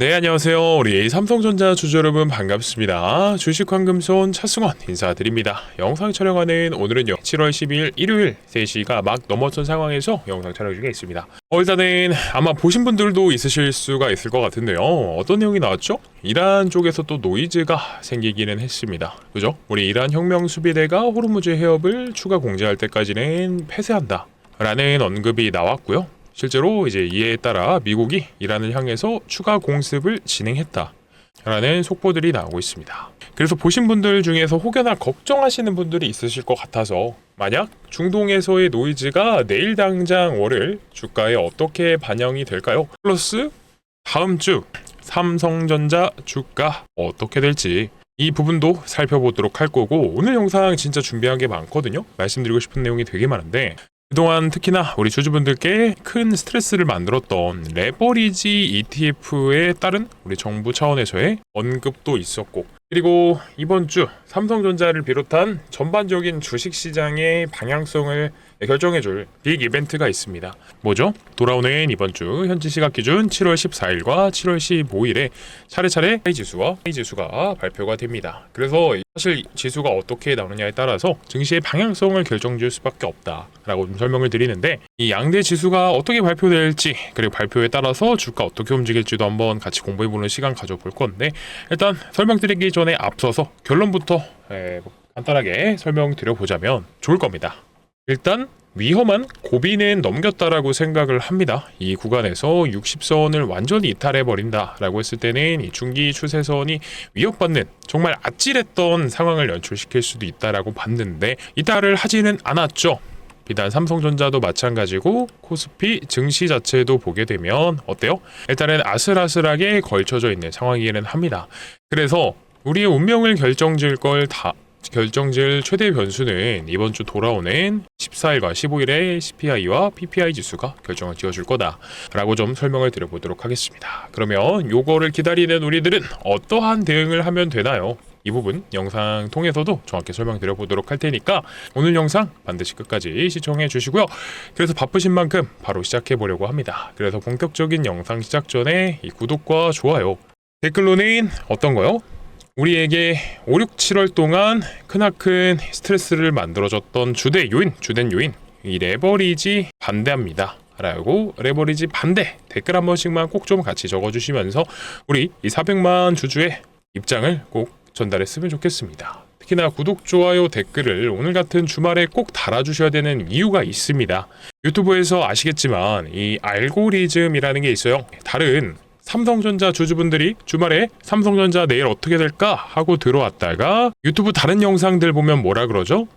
네, 안녕하세요. 우리 삼성전자 주주 여러분 반갑습니다. 주식황금손 차승원 인사드립니다. 영상 촬영하는 오늘은요 7월 12일 일요일 3시가 막 넘어선 상황에서 영상 촬영 중에 있습니다. 일단은 아마 보신 분들도 있으실 수가 있을 것 같은데요. 어떤 내용이 나왔죠? 이란 쪽에서 또 노이즈가 생기기는 했습니다. 그죠? 우리 이란 혁명수비대가 호르무즈 해협을 추가 공제할 때까지는 폐쇄한다 라는 언급이 나왔고요. 실제로 이제 이에 따라 미국이 이란을 향해서 추가 공습을 진행했다 라는 속보들이 나오고 있습니다. 그래서 보신 분들 중에서 혹여나 걱정하시는 분들이 있으실 것 같아서 만약 중동에서의 노이즈가 내일 당장 월요일 주가에 어떻게 반영이 될까요? 플러스 다음 주 삼성전자 주가 어떻게 될지 이 부분도 살펴보도록 할 거고, 오늘 영상 진짜 준비한 게 많거든요. 말씀드리고 싶은 내용이 되게 많은데 그동안 특히나 우리 주주분들께 큰 스트레스를 만들었던 레버리지 ETF에 따른 우리 정부 차원에서의 언급도 있었고, 그리고 이번 주 삼성전자를 비롯한 전반적인 주식시장의 방향성을 결정해줄 빅 이벤트가 있습니다. 뭐죠? 돌아오는 이번 주 현지 시각 기준 7월 14일과 7월 15일에 차례차례 K지수가 발표가 됩니다. 그래서 사실 지수가 어떻게 나오느냐에 따라서 증시의 방향성을 결정지을 수밖에 없다라고 좀 설명을 드리는데, 이 양대 지수가 어떻게 발표될지 그리고 발표에 따라서 주가 어떻게 움직일지도 한번 같이 공부해보는 시간 가져볼 건데, 일단 설명드리기 전에 앞서서 결론부터 간단하게 설명드려보자면 좋을 겁니다. 일단 위험한 고비는 넘겼다라고 생각을 합니다. 이 구간에서 60선을 완전히 이탈해버린다 라고 했을 때는 이 중기 추세선이 위협받는 정말 아찔했던 상황을 연출시킬 수도 있다라고 봤는데, 이탈을 하지는 않았죠. 비단 삼성전자도 마찬가지고 코스피 증시 자체도 보게 되면 어때요? 일단은 아슬아슬하게 걸쳐져 있는 상황이기는 합니다. 그래서 우리의 운명을 결정질 최대 변수는 이번 주 돌아오는 14일과 15일에 CPI와 PPI 지수가 결정을 지어줄 거다라고 좀 설명을 드려보도록 하겠습니다. 그러면 요거를 기다리는 우리들은 어떠한 대응을 하면 되나요? 이 부분 영상 통해서도 정확히 설명드려보도록 할 테니까 오늘 영상 반드시 끝까지 시청해 주시고요. 그래서 바쁘신 만큼 바로 시작해 보려고 합니다. 그래서 본격적인 영상 시작 전에 이 구독과 좋아요, 댓글로는 어떤 거요? 우리에게 5, 6, 7월 동안 크나큰 스트레스를 만들어줬던 주된 요인 이 레버리지 반대합니다 라고 레버리지 반대 댓글 한 번씩만 꼭 좀 같이 적어주시면서 우리 이 400만 주주의 입장을 꼭 전달했으면 좋겠습니다. 특히나 구독, 좋아요, 댓글을 오늘 같은 주말에 꼭 달아주셔야 되는 이유가 있습니다. 유튜브에서 아시겠지만 이 알고리즘이라는 게 있어요. 다른 삼성전자 주주분들이 주말에 삼성전자 내일 어떻게 될까 하고 들어왔다가 유튜브 다른 영상들 보면 뭐라 그러죠?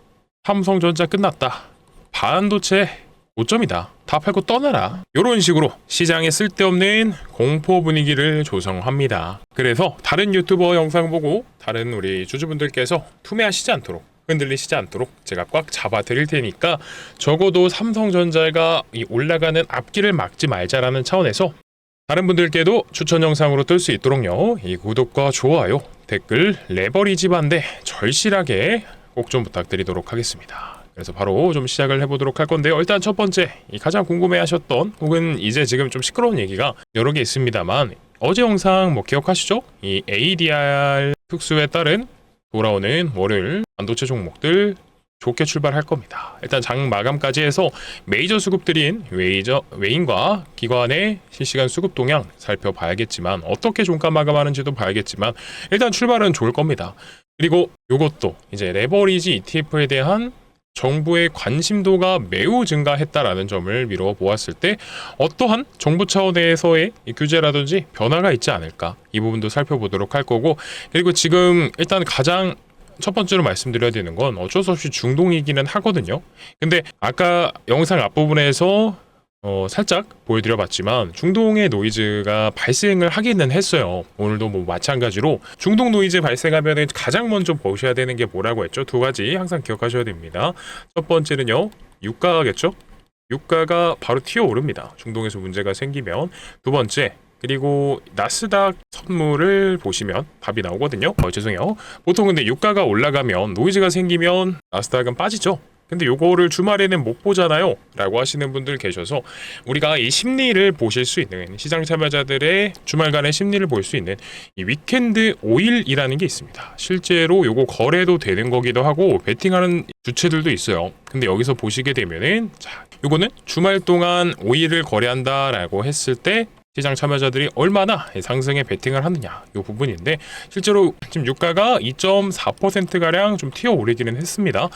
삼성전자 끝났다, 반도체 고점이다, 다 팔고 떠나라, 이런 식으로 시장에 쓸데없는 공포 분위기를 조성합니다. 그래서 다른 유튜버 영상 보고 다른 우리 주주분들께서 투매하시지 않도록, 흔들리시지 않도록 제가 꽉 잡아 드릴 테니까 적어도 삼성전자가 이 올라가는 앞길을 막지 말자라는 차원에서 다른 분들께도 추천 영상으로 뜰 수 있도록요, 이 구독과 좋아요, 댓글, 레버리지 반대 절실하게 꼭 좀 부탁드리도록 하겠습니다. 그래서 바로 좀 시작을 해보도록 할 건데요. 일단 첫 번째, 이 가장 궁금해하셨던 혹은 이제 지금 좀 시끄러운 얘기가 여러 개 있습니다만, 어제 영상 뭐 기억하시죠? 이 ADR 특수에 따른 돌아오는 월요일 반도체 종목들 좋게 출발할 겁니다. 일단 장 마감까지 해서 메이저 수급들인 외인과 기관의 실시간 수급 동향 살펴봐야겠지만, 어떻게 종가 마감하는지도 봐야겠지만 일단 출발은 좋을 겁니다. 그리고 이것도 이제 레버리지 ETF에 대한 정부의 관심도가 매우 증가했다라는 점을 미루어 보았을 때 어떠한 정부 차원에서의 규제라든지 변화가 있지 않을까, 이 부분도 살펴보도록 할 거고, 그리고 지금 일단 가장 첫 번째로 말씀드려야 되는 건 어쩔 수 없이 중동이기는 하거든요. 근데 아까 영상 앞부분에서 살짝 보여드려봤지만 중동의 노이즈가 발생을 하기는 했어요. 오늘도 뭐 마찬가지로 중동 노이즈 발생하면 가장 먼저 보셔야 되는 게 뭐라고 했죠? 두 가지 항상 기억하셔야 됩니다. 첫 번째는요, 유가겠죠? 유가가 바로 튀어오릅니다. 중동에서 문제가 생기면. 두 번째, 그리고 나스닥 선물을 보시면 답이 나오거든요. 죄송해요. 보통 근데 유가가 올라가면 노이즈가 생기면 나스닥은 빠지죠. 근데 요거를 주말에는 못 보잖아요 라고 하시는 분들 계셔서 우리가 이 심리를 보실 수 있는, 시장 참여자들의 주말간의 심리를 볼 수 있는 이 위켄드 오일이라는 게 있습니다. 실제로 요거 거래도 되는 거기도 하고 베팅하는 주체들도 있어요. 근데 여기서 보시게 되면은, 자, 요거는 주말 동안 오일을 거래한다라고 했을 때 시장 참여자들이 얼마나 상승에 베팅을 하느냐, 이 부분인데, 실제로 지금 유가가 2.4%가량 좀 튀어 오르기는 했습니다.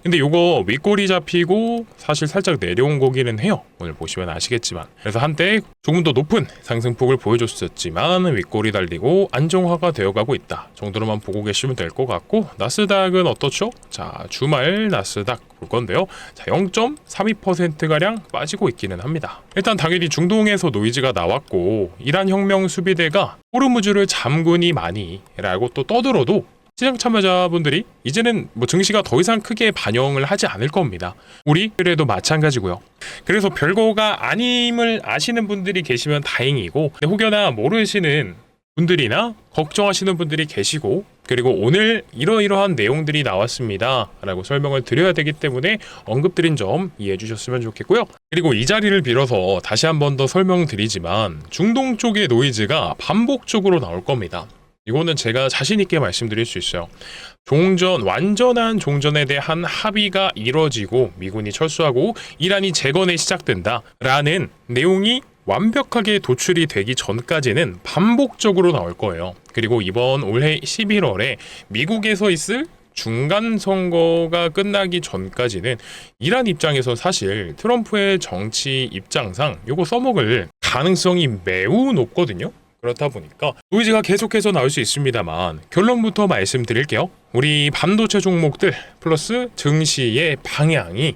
근데 요거 윗골이 잡히고 사실 살짝 내려온 거기는 해요. 오늘 보시면 아시겠지만. 그래서 한때 조금 더 높은 상승폭을 보여줬었지만 윗골이 달리고 안정화가 되어가고 있다 정도로만 보고 계시면 될 것 같고, 나스닥은 어떻죠? 자, 주말 나스닥 볼 건데요. 자, 0.32%가량 빠지고 있기는 합니다. 일단 당연히 중동에서 노이즈가 나왔고 이란 혁명 수비대가 호르무즈를 잠그니 많이 라고 또 떠들어도 시장 참여자분들이 이제는 뭐 증시가 더 이상 크게 반영을 하지 않을 겁니다. 우리들에도 마찬가지고요. 그래서 별거가 아님을 아시는 분들이 계시면 다행이고, 혹여나 모르시는 분들이나 걱정하시는 분들이 계시고, 그리고 오늘 이러이러한 내용들이 나왔습니다 라고 설명을 드려야 되기 때문에 언급드린 점 이해해 주셨으면 좋겠고요. 그리고 이 자리를 빌어서 다시 한 번 더 설명드리지만 중동 쪽의 노이즈가 반복적으로 나올 겁니다. 이거는 제가 자신 있게 말씀드릴 수 있어요. 완전한 종전에 대한 합의가 이뤄지고 미군이 철수하고 이란이 재건에 시작된다라는 내용이 완벽하게 도출이 되기 전까지는 반복적으로 나올 거예요. 그리고 이번 올해 11월에 미국에서 있을 중간 선거가 끝나기 전까지는 이란 입장에서 사실 트럼프의 정치 입장상 요거 써먹을 가능성이 매우 높거든요. 그렇다 보니까 노이즈가 계속해서 나올 수 있습니다만, 결론부터 말씀드릴게요. 우리 반도체 종목들 플러스 증시의 방향이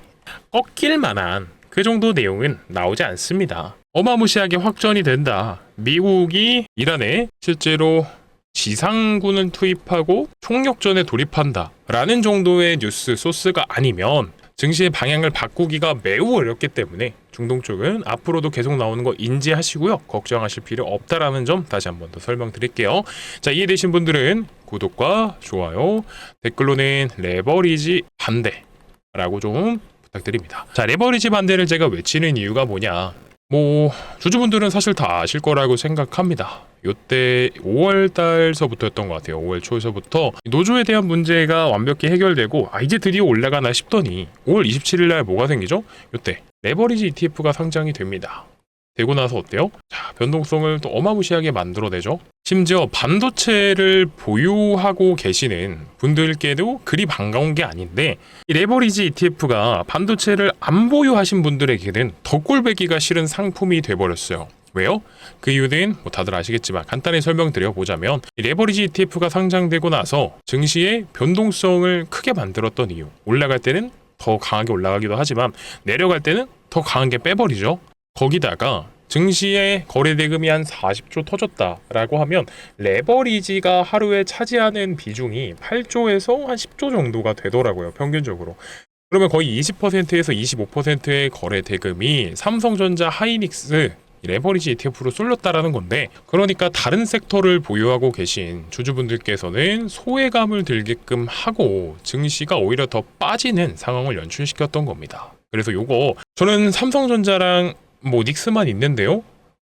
꺾일 만한 그 정도 내용은 나오지 않습니다. 어마무시하게 확전이 된다, 미국이 이란에 실제로 지상군을 투입하고 총력전에 돌입한다 라는 정도의 뉴스 소스가 아니면 증시의 방향을 바꾸기가 매우 어렵기 때문에 중동 쪽은 앞으로도 계속 나오는 거 인지하시고요. 걱정하실 필요 없다라는 점 다시 한 번 더 설명드릴게요. 자, 이해되신 분들은 구독과 좋아요, 댓글로는 레버리지 반대라고 좀 부탁드립니다. 자, 레버리지 반대를 제가 외치는 이유가 뭐냐, 뭐 주주분들은 사실 다 아실 거라고 생각합니다. 요때 5월 달서부터였던 것 같아요. 5월 초에서부터 노조에 대한 문제가 완벽히 해결되고 이제 드디어 올라가나 싶더니 5월 27일 날 뭐가 생기죠? 요때 레버리지 ETF가 상장이 됩니다. 되고 나서 어때요? 자, 변동성을 또 어마무시하게 만들어내죠. 심지어 반도체를 보유하고 계시는 분들께도 그리 반가운 게 아닌데, 이 레버리지 ETF가 반도체를 안 보유하신 분들에게는 더 꼴배기가 싫은 상품이 돼버렸어요. 왜요? 그 이유는 뭐 다들 아시겠지만 간단히 설명드려 보자면, 이 레버리지 ETF가 상장되고 나서 증시의 변동성을 크게 만들었던 이유, 올라갈 때는 더 강하게 올라가기도 하지만 내려갈 때는 더 강하게 빼버리죠. 거기다가 증시의 거래 대금이 한 40조 터졌다라고 하면 레버리지가 하루에 차지하는 비중이 8조에서 한 10조 정도가 되더라고요, 평균적으로. 그러면 거의 20%에서 25%의 거래 대금이 삼성전자, 하이닉스 레버리지 ETF로 쏠렸다라는 건데, 그러니까 다른 섹터를 보유하고 계신 주주분들께서는 소외감을 들게끔 하고 증시가 오히려 더 빠지는 상황을 연출시켰던 겁니다. 그래서 요거 저는 삼성전자랑 뭐 닉스만 있는데요,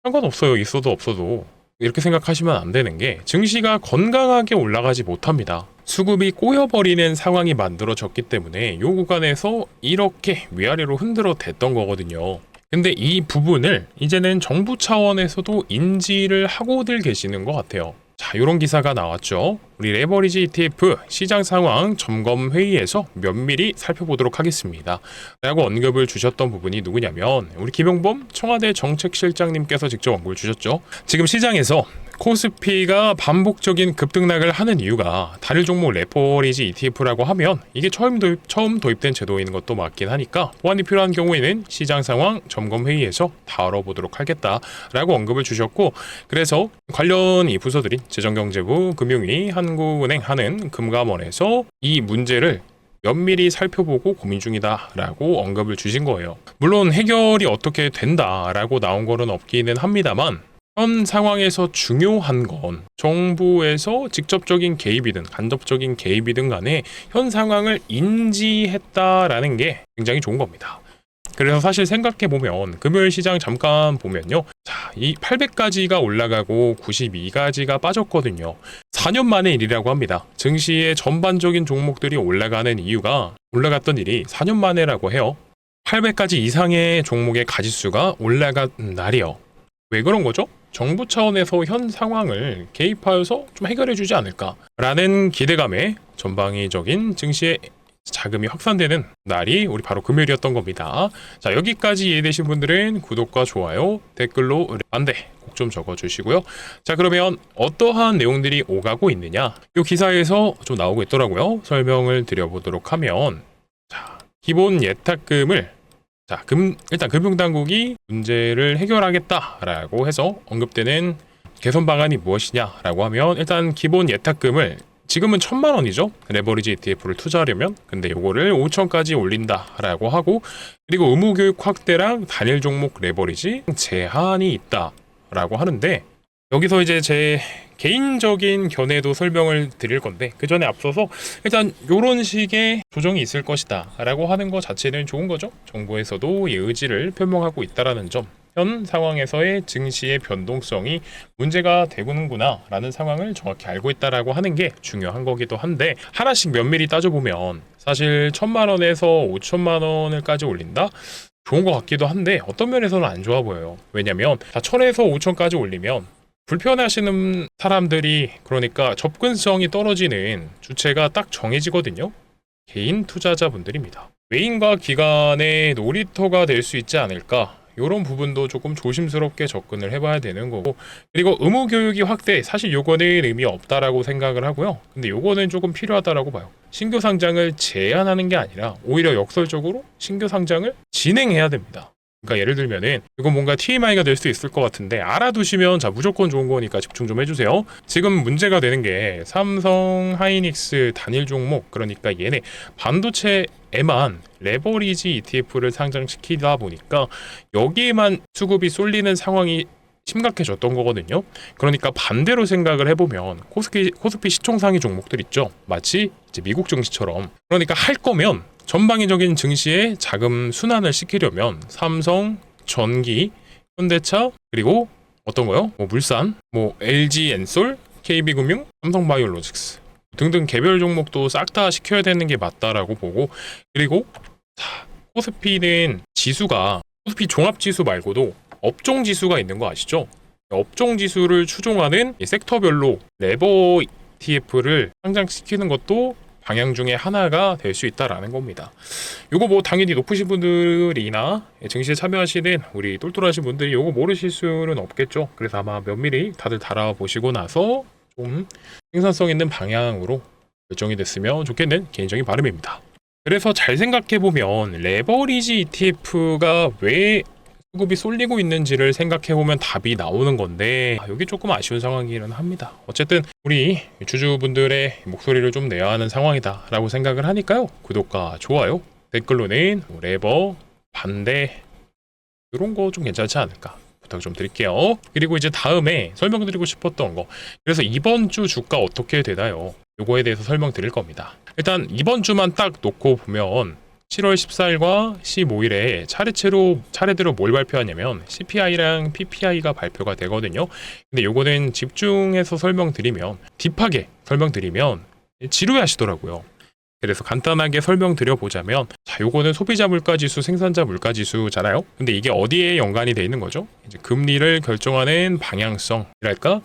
상관없어요. 있어도 없어도. 이렇게 생각하시면 안 되는 게, 증시가 건강하게 올라가지 못합니다. 수급이 꼬여버리는 상황이 만들어졌기 때문에 요 구간에서 이렇게 위아래로 흔들어 댔던 거거든요. 근데 이 부분을 이제는 정부 차원에서도 인지를 하고들 계시는 것 같아요. 자, 이런 기사가 나왔죠. 우리 레버리지 ETF 시장 상황 점검 회의에서 면밀히 살펴보도록 하겠습니다 라고 언급을 주셨던 부분이 누구냐면, 우리 김용범 청와대 정책실장님께서 직접 언급을 주셨죠. 지금 시장에서 코스피가 반복적인 급등락을 하는 이유가 다른 종목 레버리지 ETF라고 하면 이게 처음 도입된 제도인 것도 맞긴 하니까 보완이 필요한 경우에는 시장 상황 점검 회의에서 다뤄보도록 하겠다라고 언급을 주셨고, 그래서 관련 이 부서들인 재정경제부, 금융위, 한국은행 하는 금감원에서 이 문제를 면밀히 살펴보고 고민 중이다라고 언급을 주신 거예요. 물론 해결이 어떻게 된다라고 나온 거는 없기는 합니다만, 현 상황에서 중요한 건 정부에서 직접적인 개입이든 간접적인 개입이든 간에 현 상황을 인지했다라는 게 굉장히 좋은 겁니다. 그래서 사실 생각해보면 금요일 시장 잠깐 보면요. 자, 이 800까지가 올라가고 92까지가 빠졌거든요. 4년 만의 일이라고 합니다. 증시의 전반적인 종목들이 올라가는 이유가 올라갔던 일이 4년 만에라고 해요. 800까지 이상의 종목의 가지수가 올라간 날이요. 왜 그런 거죠? 정부 차원에서 현 상황을 개입하여서 좀 해결해 주지 않을까라는 기대감에 전방위적인 증시의 자금이 확산되는 날이 우리 바로 금요일이었던 겁니다. 자, 여기까지 이해되신 분들은 구독과 좋아요, 댓글로 반대 꼭 좀 적어주시고요. 자, 그러면 어떠한 내용들이 오가고 있느냐? 이 기사에서 좀 나오고 있더라고요. 설명을 드려보도록 하면, 자, 기본 예탁금을 일단 금융당국이 문제를 해결하겠다라고 해서 언급되는 개선 방안이 무엇이냐라고 하면, 일단 기본 예탁금을 지금은 1,000만 원이죠. 레버리지 ETF를 투자하려면. 근데 요거를 5,000까지 올린다라고 하고, 그리고 의무교육 확대랑 단일 종목 레버리지 제한이 있다라고 하는데, 여기서 이제 제 개인적인 견해도 설명을 드릴 건데, 그 전에 앞서서 일단 요런 식의 조정이 있을 것이다 라고 하는 것 자체는 좋은 거죠. 정부에서도 이 의지를 표명하고 있다라는 점, 현 상황에서의 증시의 변동성이 문제가 되는구나 라는 상황을 정확히 알고 있다라고 하는 게 중요한 거기도 한데, 하나씩 면밀히 따져보면 사실 1,000만 원에서 5천만 원을까지 올린다? 좋은 것 같기도 한데 어떤 면에서는 안 좋아 보여요. 왜냐면 1,000에서 5천까지 올리면 불편해하시는 사람들이, 그러니까 접근성이 떨어지는 주체가 딱 정해지거든요. 개인 투자자분들입니다. 외인과 기관의 놀이터가 될 수 있지 않을까, 이런 부분도 조금 조심스럽게 접근을 해봐야 되는 거고, 그리고 의무교육이 확대, 사실 요거는 의미 없다라고 생각을 하고요. 근데 요거는 조금 필요하다라고 봐요. 신규 상장을 제한하는 게 아니라 오히려 역설적으로 신규 상장을 진행해야 됩니다. 그러니까 예를 들면은 이건 뭔가 TMI가 될 수 있을 것 같은데, 알아두시면 자 무조건 좋은 거니까 집중 좀 해주세요. 지금 문제가 되는 게 삼성 하이닉스 단일 종목, 그러니까 얘네 반도체에만 레버리지 ETF를 상장시키다 보니까 여기에만 수급이 쏠리는 상황이 심각해졌던 거거든요. 그러니까 반대로 생각을 해보면 코스피 시총상위 종목들 있죠. 마치 이제 미국 증시처럼. 그러니까 할 거면 전방위적인 증시에 자금 순환을 시키려면 삼성, 전기, 현대차, 그리고 어떤 거요? 물산, LG엔솔, KB금융, 삼성바이오로직스 등등 개별 종목도 싹 다 시켜야 되는 게 맞다라고 보고, 그리고 코스피는 지수가 코스피 종합지수 말고도 업종 지수가 있는 거 아시죠? 업종 지수를 추종하는 섹터별로 레버 ETF를 상장시키는 것도 방향 중에 하나가 될 수 있다라는 겁니다. 요거 당연히 높으신 분들이나 증시에 참여하시는 우리 똘똘하신 분들이 요거 모르실 수는 없겠죠. 그래서 아마 면밀히 다들 달아보시고 나서 좀 생산성 있는 방향으로 결정이 됐으면 좋겠는 개인적인 바람입니다. 그래서 잘 생각해보면 레버리지 ETF가 왜 수급이 쏠리고 있는지를 생각해보면 답이 나오는 건데, 여기 조금 아쉬운 상황이긴 합니다. 어쨌든 우리 주주분들의 목소리를 좀 내야 하는 상황이다 라고 생각을 하니까요, 구독과 좋아요, 댓글로는 레버, 반대 이런 거 좀 괜찮지 않을까 부탁 좀 드릴게요. 그리고 이제 다음에 설명드리고 싶었던 거, 그래서 이번 주 주가 어떻게 되나요? 요거에 대해서 설명드릴 겁니다. 일단 이번 주만 딱 놓고 보면 7월 14일과 15일에 차례대로 뭘 발표하냐면 CPI랑 PPI가 발표가 되거든요. 근데 요거는 집중해서 설명드리면, 딥하게 설명드리면 지루하시더라고요. 그래서 간단하게 설명드려보자면, 자, 요거는 소비자 물가지수, 생산자 물가지수잖아요. 근데 이게 어디에 연관이 돼 있는 거죠? 이제 금리를 결정하는 방향성이랄까?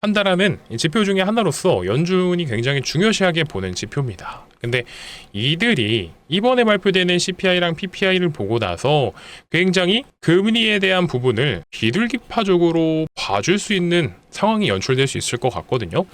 판단하는 지표 중에 하나로서 연준이 굉장히 중요시하게 보는 지표입니다. 근데 이들이 이번에 발표되는 CPI랑 PPI를 보고 나서 굉장히 금리에 대한 부분을 비둘기파적으로 봐줄 수 있는 상황이 연출될 수 있을 것 같거든요.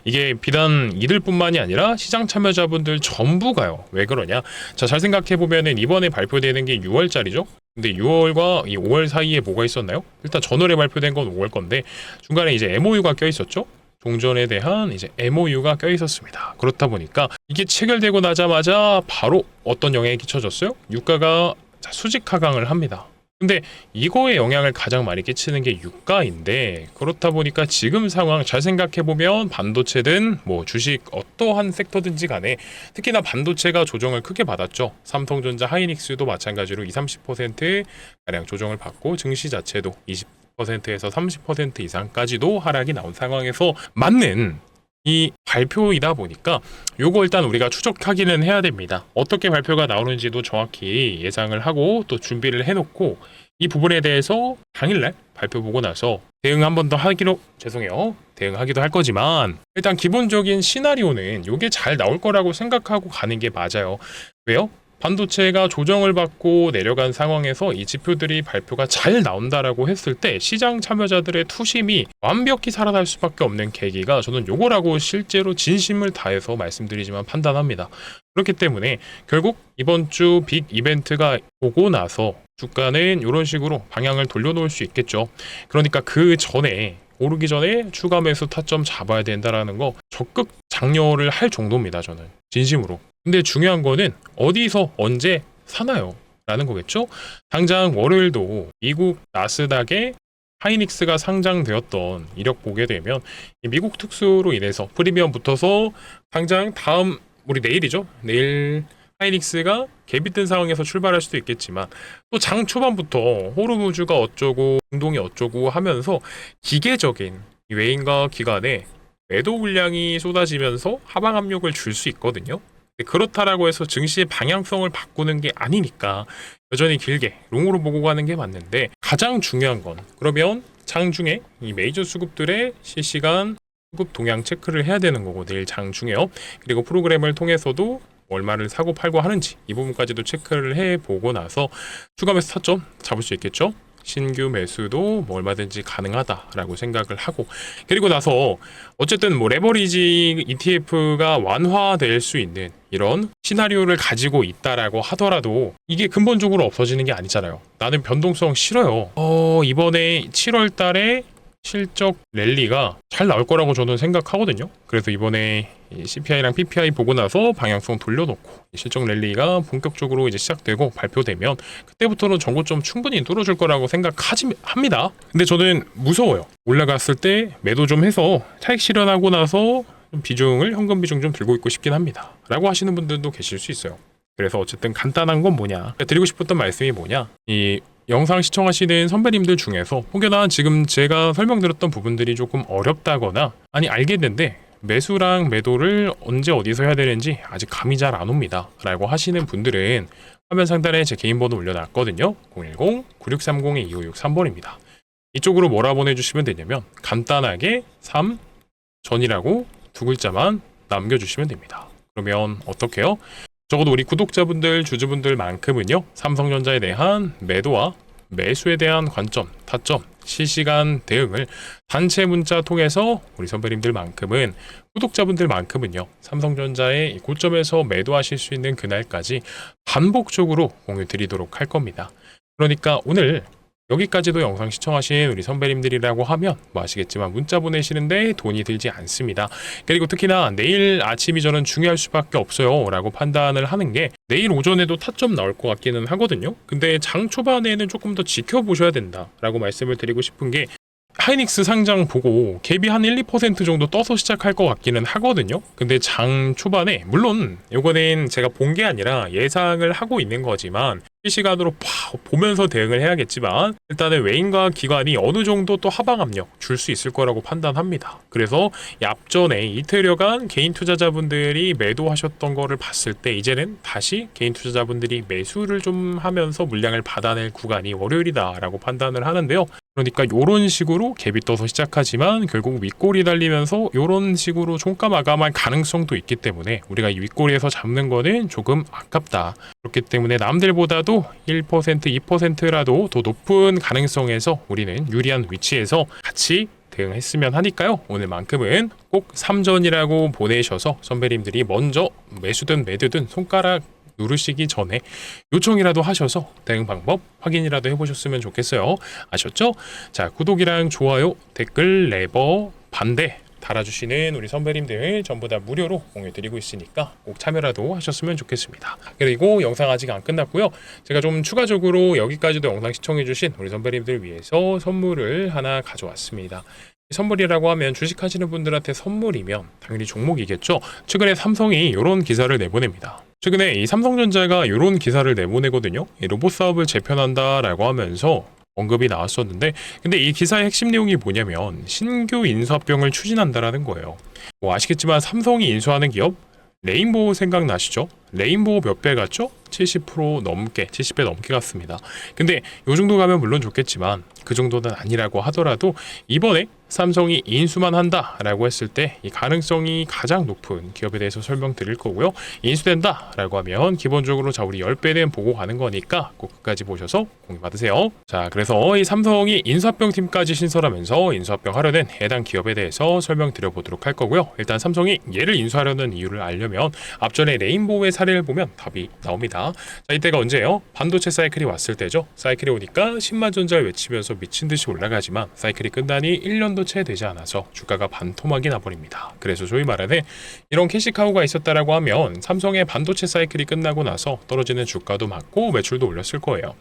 이게 비단 이들뿐만이 아니라 시장 참여자분들 전부가요. 왜 그러냐? 자, 잘 생각해보면 이번에 발표되는 게 6월짜리죠. 근데 6월과 이 5월 사이에 뭐가 있었나요? 일단 전월에 발표된 건 5월 건데 중간에 이제 MOU가 껴 있었죠. 종전에 대한 이제 MOU가 껴 있었습니다. 그렇다 보니까 이게 체결되고 나자마자 바로 어떤 영향이 끼쳐졌어요? 유가가 수직 하강을 합니다. 근데 이거에 영향을 가장 많이 끼치는 게 유가인데, 그렇다 보니까 지금 상황 잘 생각해보면 반도체든 뭐 주식 어떠한 섹터든지 간에 특히나 반도체가 조정을 크게 받았죠. 삼성전자, 하이닉스도 마찬가지로 20-30% 가량 조정을 받고 증시 자체도 20%에서 30% 이상까지도 하락이 나온 상황에서 맞는 이 발표이다 보니까 요거 일단 우리가 추적하기는 해야 됩니다. 어떻게 발표가 나오는지도 정확히 예상을 하고 또 준비를 해놓고 이 부분에 대해서 당일날 발표 보고 나서 대응 한 번 더 하기로, 죄송해요, 대응하기도 할 거지만 일단 기본적인 시나리오는 요게 잘 나올 거라고 생각하고 가는 게 맞아요. 왜요? 반도체가 조정을 받고 내려간 상황에서 이 지표들이 발표가 잘 나온다라고 했을 때 시장 참여자들의 투심이 완벽히 살아날 수밖에 없는 계기가 저는 요거라고 실제로 진심을 다해서 말씀드리지만 판단합니다. 그렇기 때문에 결국 이번 주 빅 이벤트가 오고 나서 주가는 이런 식으로 방향을 돌려놓을 수 있겠죠. 그러니까 그 전에, 오르기 전에 추가 매수 타점 잡아야 된다라는 거 적극 장려를 할 정도입니다. 저는 진심으로. 근데 중요한 거는 어디서 언제 사나요? 라는 거겠죠? 당장 월요일도 미국 나스닥에 하이닉스가 상장되었던 이력 보게 되면 이 미국 특수로 인해서 프리미엄 붙어서 당장 다음, 우리 내일이죠? 내일 하이닉스가 갭이 뜬 상황에서 출발할 수도 있겠지만 또 장 초반부터 호르무즈가 어쩌고 중동이 어쩌고 하면서 기계적인 외인과 기관에 매도 물량이 쏟아지면서 하방 압력을 줄 수 있거든요. 그렇다라고 해서 증시의 방향성을 바꾸는 게 아니니까 여전히 길게 롱으로 보고 가는 게 맞는데, 가장 중요한 건 그러면 장중에 이 메이저 수급들의 실시간 수급 동향 체크를 해야 되는 거고, 내일 장중에요. 그리고 프로그램을 통해서도 얼마를 사고 팔고 하는지 이 부분까지도 체크를 해보고 나서 추가 매수 타점 잡을 수 있겠죠. 신규 매수도 뭐 얼마든지 가능하다라고 생각을 하고, 그리고 나서 어쨌든 뭐 레버리지 ETF가 완화될 수 있는 이런 시나리오를 가지고 있다라고 하더라도 이게 근본적으로 없어지는 게 아니잖아요. 나는 변동성 싫어요. 이번에 7월 달에 실적 랠리가 잘 나올 거라고 저는 생각하거든요. 그래서 이번에 CPI랑 PPI 보고 나서 방향성 돌려놓고 실적 랠리가 본격적으로 이제 시작되고 발표되면 그때부터는 전고점 충분히 뚫어줄 거라고 생각합니다. 근데 저는 무서워요. 올라갔을 때 매도 좀 해서 차익 실현하고 나서 좀 비중을, 현금 비중 좀 들고 있고 싶긴 합니다. 라고 하시는 분들도 계실 수 있어요. 그래서 어쨌든 간단한 건 뭐냐, 드리고 싶었던 말씀이 뭐냐, 이 영상 시청하시는 선배님들 중에서 혹여나 지금 제가 설명드렸던 부분들이 조금 어렵다거나, 아니 알겠는데 매수랑 매도를 언제 어디서 해야 되는지 아직 감이 잘 안 옵니다 라고 하시는 분들은 화면 상단에 제 개인 번호 올려놨거든요. 010-9630-2563번입니다. 이쪽으로 뭐라 보내주시면 되냐면 간단하게 3 전이라고 두 글자만 남겨주시면 됩니다. 그러면 어떻게요? 적어도 우리 구독자분들, 주주분들만큼은요, 삼성전자에 대한 매도와 매수에 대한 관점, 타점, 실시간 대응을 단체 문자 통해서 우리 선배님들만큼은, 구독자분들만큼은요, 삼성전자의 고점에서 매도하실 수 있는 그날까지 반복적으로 공유 드리도록 할 겁니다. 그러니까 오늘 여기까지도 영상 시청하신 우리 선배님들이라고 하면 뭐 아시겠지만 문자 보내시는데 돈이 들지 않습니다. 그리고 특히나 내일 아침이 저는 중요할 수밖에 없어요 라고 판단을 하는 게, 내일 오전에도 타점 나올 것 같기는 하거든요. 근데 장 초반에는 조금 더 지켜보셔야 된다 라고 말씀을 드리고 싶은 게, 하이닉스 상장 보고 갭이 한 1-2% 정도 떠서 시작할 것 같기는 하거든요. 근데 장 초반에, 물론 이거는 제가 본 게 아니라 예상을 하고 있는 거지만 실시간으로 보면서 대응을 해야겠지만, 일단은 외인과 기관이 어느 정도 또 하방 압력 줄 수 있을 거라고 판단합니다. 그래서 앞전에 이틀여간 개인 투자자분들이 매도하셨던 거를 봤을 때 이제는 다시 개인 투자자분들이 매수를 좀 하면서 물량을 받아낼 구간이 월요일이다라고 판단을 하는데요. 그러니까 이런 식으로 갭이 떠서 시작하지만 결국 윗골이 달리면서 이런 식으로 종가 마감할 가능성도 있기 때문에 우리가 이 윗골에서 잡는 거는 조금 아깝다. 그렇기 때문에 남들보다도 1%, 2%라도 더 높은 가능성에서 우리는 유리한 위치에서 같이 대응했으면 하니까요. 오늘만큼은 꼭 3전이라고 보내셔서 선배님들이 먼저 매수든 매도든 손가락 누르시기 전에 요청이라도 하셔서 대응 방법 확인이라도 해보셨으면 좋겠어요. 아셨죠? 자, 구독이랑 좋아요, 댓글, 레버, 반대 달아주시는 우리 선배님들 전부 다 무료로 공유드리고 있으니까 꼭 참여라도 하셨으면 좋겠습니다. 그리고 영상 아직 안 끝났고요. 제가 좀 추가적으로 여기까지도 영상 시청해주신 우리 선배님들 위해서 선물을 하나 가져왔습니다. 선물이라고 하면 주식하시는 분들한테 선물이면 당연히 종목이겠죠. 최근에 삼성이 이런 기사를 내보냅니다. 최근에 이 삼성전자가 이런 기사를 내보내거든요. 이 로봇 사업을 재편한다라고 하면서 언급이 나왔었는데, 근데 이 기사의 핵심 내용이 뭐냐면 신규 인수합병을 추진한다라는 거예요. 뭐 아시겠지만 삼성이 인수하는 기업 레인보우 생각나시죠? 레인보우 몇 배 갔죠? 70% 넘게, 70배 넘게 갔습니다. 근데 요 정도 가면 물론 좋겠지만 그 정도는 아니라고 하더라도 이번에 삼성이 인수만 한다라고 했을 때 이 가능성이 가장 높은 기업에 대해서 설명드릴 거고요. 인수된다라고 하면 기본적으로 자 우리 10배는 보고 가는 거니까 꼭 끝까지 보셔서 공유 받으세요. 자, 그래서 이 삼성이 인수합병 팀까지 신설하면서 인수합병 하려는 해당 기업에 대해서 설명드려 보도록 할 거고요. 일단 삼성이 얘를 인수하려는 이유를 알려면 앞전에 레인보우의 사례를 보면 답이 나옵니다. 자, 이때가 언제예요? 반도체 사이클이 왔을 때죠. 사이클이 오니까 10만 전자를 외치면서 미친 듯이 올라가지만 사이클이 끝나니 1년도 채 되지 않아서 주가가 반토막이 나버립니다. 그래서 소위 말하는 이런 캐시카우가 있었다라고 하면 삼성의 반도체 사이클이 끝나고 나서 떨어지는 주가도 맞고 매출도 올렸을 거예요.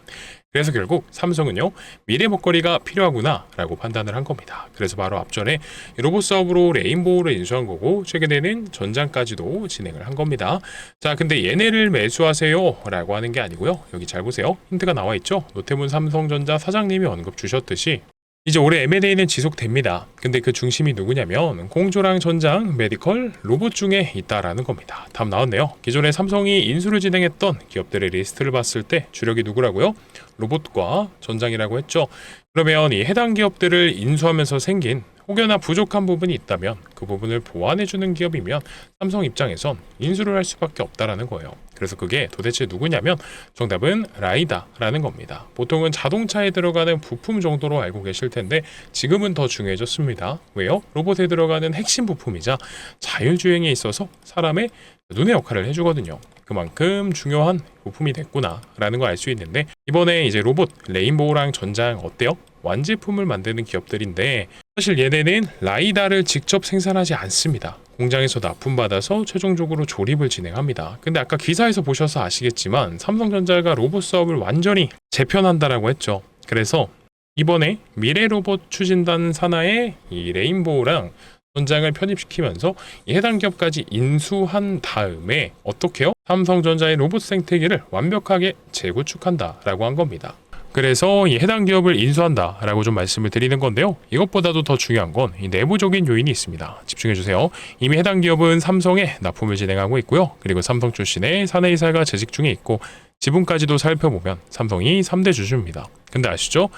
그래서 결국 삼성은요, 미래 먹거리가 필요하구나 라고 판단을 한 겁니다. 그래서 바로 앞전에 로봇 사업으로 레인보우를 인수한 거고 최근에는 전장까지도 진행을 한 겁니다. 자, 근데 얘네를 매수하세요 라고 하는 게 아니고요. 여기 잘 보세요. 힌트가 나와 있죠. 노태문 삼성전자 사장님이 언급 주셨듯이 이제 올해 M&A는 지속됩니다. 근데 그 중심이 누구냐면 공조랑 전장, 메디컬, 로봇 중에 있다라는 겁니다. 답 나왔네요. 기존에 삼성이 인수를 진행했던 기업들의 리스트를 봤을 때 주력이 누구라고요? 로봇과 전장이라고 했죠. 그러면 이 해당 기업들을 인수하면서 생긴 혹여나 부족한 부분이 있다면 그 부분을 보완해주는 기업이면 삼성 입장에선 인수를 할 수밖에 없다라는 거예요. 그래서 그게 도대체 누구냐면 정답은 라이다라는 겁니다. 보통은 자동차에 들어가는 부품 정도로 알고 계실 텐데 지금은 더 중요해졌습니다. 왜요? 로봇에 들어가는 핵심 부품이자 자율주행에 있어서 사람의 눈의 역할을 해주거든요. 그만큼 중요한 부품이 됐구나라는 걸 알 수 있는데 이번에 이제 로봇 레인보우랑 전장 어때요? 완제품을 만드는 기업들인데 사실 얘네는 라이다를 직접 생산하지 않습니다. 공장에서 납품받아서 최종적으로 조립을 진행합니다. 근데 아까 기사에서 보셔서 아시겠지만 삼성전자가 로봇 사업을 완전히 재편한다라고 했죠. 그래서 이번에 미래 로봇 추진단 산하에 이 레인보우랑 전장을 편입시키면서 이 해당 기업까지 인수한 다음에 어떻게 해요? 삼성전자의 로봇 생태계를 완벽하게 재구축한다라고 한 겁니다. 그래서 이 해당 기업을 인수한다라고 좀 말씀을 드리는 건데요. 이것보다도 더 중요한 건 이 내부적인 요인이 있습니다. 집중해주세요. 이미 해당 기업은 삼성에 납품을 진행하고 있고요. 그리고 삼성 출신의 사내이사가 재직 중에 있고 지분까지도 살펴보면 삼성이 3대 주주입니다. 근데 아시죠?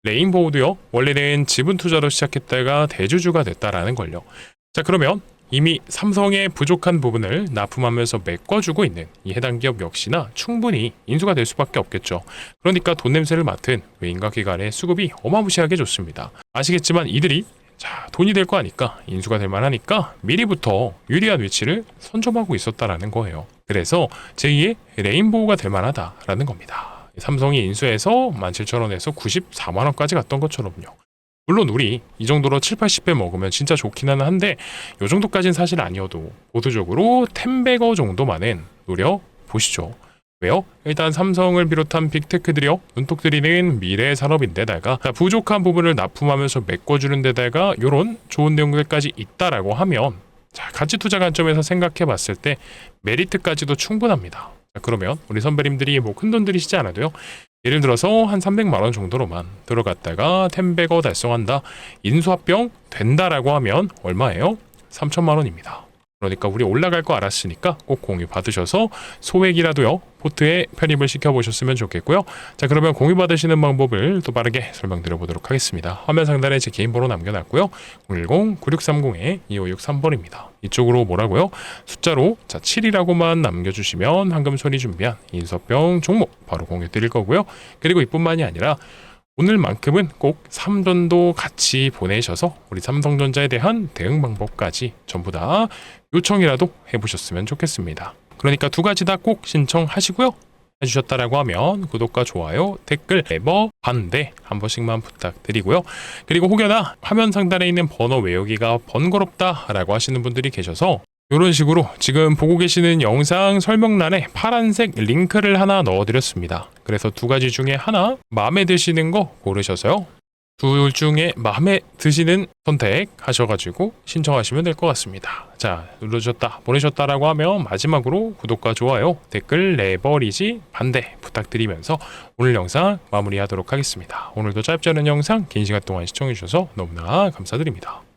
레인보우도요. 원래는 지분 투자로 시작했다가 대주주가 됐다라는 걸요. 자, 그러면 이미 삼성의 부족한 부분을 납품하면서 메꿔주고 있는 이 해당 기업 역시나 충분히 인수가 될 수밖에 없겠죠. 그러니까 돈 냄새를 맡은 외인과 기관의 수급이 어마무시하게 좋습니다. 아시겠지만 이들이 자 돈이 될 거 아니까 인수가 될 만하니까 미리부터 유리한 위치를 선점하고 있었다라는 거예요. 그래서 제2의 레인보우가 될 만하다라는 겁니다. 삼성이 인수해서 17,000원에서 94만원까지 갔던 것처럼요. 물론 우리 이 정도로 7, 80배 먹으면 진짜 좋기는 한데 이 정도까지는 사실 아니어도 보수적으로 10배거 정도만은 노려보시죠. 왜요? 일단 삼성을 비롯한 빅테크들이요 눈독 들이는 미래 산업인데다가 부족한 부분을 납품하면서 메꿔주는 데다가 이런 좋은 내용들까지 있다라고 하면 자, 가치 투자 관점에서 생각해 봤을 때 메리트까지도 충분합니다. 자, 그러면 우리 선배님들이 뭐 큰돈 들이시지 않아도요. 예를 들어서 한 300만 원 정도로만 들어갔다가 10배거 달성한다. 인수합병 된다라고 하면 얼마예요? 3천만 원입니다. 그러니까 우리 올라갈 거 알았으니까 꼭 공유 받으셔서 소액이라도요. 포트에 편입을 시켜보셨으면 좋겠고요. 자, 그러면 공유 받으시는 방법을 또 빠르게 설명드려 보도록 하겠습니다. 화면 상단에 제 개인 번호 남겨놨고요. 010-9630-2563번입니다. 이쪽으로 뭐라고요? 숫자로 자 7이라고만 남겨주시면 황금손이 준비한 인수합병 종목 바로 공유 드릴 거고요. 그리고 이뿐만이 아니라 오늘만큼은 꼭 3전도 같이 보내셔서 우리 삼성전자에 대한 대응 방법까지 전부 다 요청이라도 해보셨으면 좋겠습니다. 그러니까 두 가지 다 꼭 신청하시고요. 해주셨다라고 하면 구독과 좋아요, 댓글, 레버, 반대 한 번씩만 부탁드리고요. 그리고 혹여나 화면 상단에 있는 번호 외우기가 번거롭다라고 하시는 분들이 계셔서 이런 식으로 지금 보고 계시는 영상 설명란에 파란색 링크를 하나 넣어드렸습니다. 그래서 두 가지 중에 하나 마음에 드시는 거 고르셔서요. 둘 중에 마음에 드시는 선택하셔가지고 신청하시면 될 것 같습니다. 자, 눌러주셨다, 보내셨다라고 하면 마지막으로 구독과 좋아요, 댓글, 레버리지, 반대 부탁드리면서 오늘 영상 마무리하도록 하겠습니다. 오늘도 짧지 않은 영상 긴 시간 동안 시청해주셔서 너무나 감사드립니다.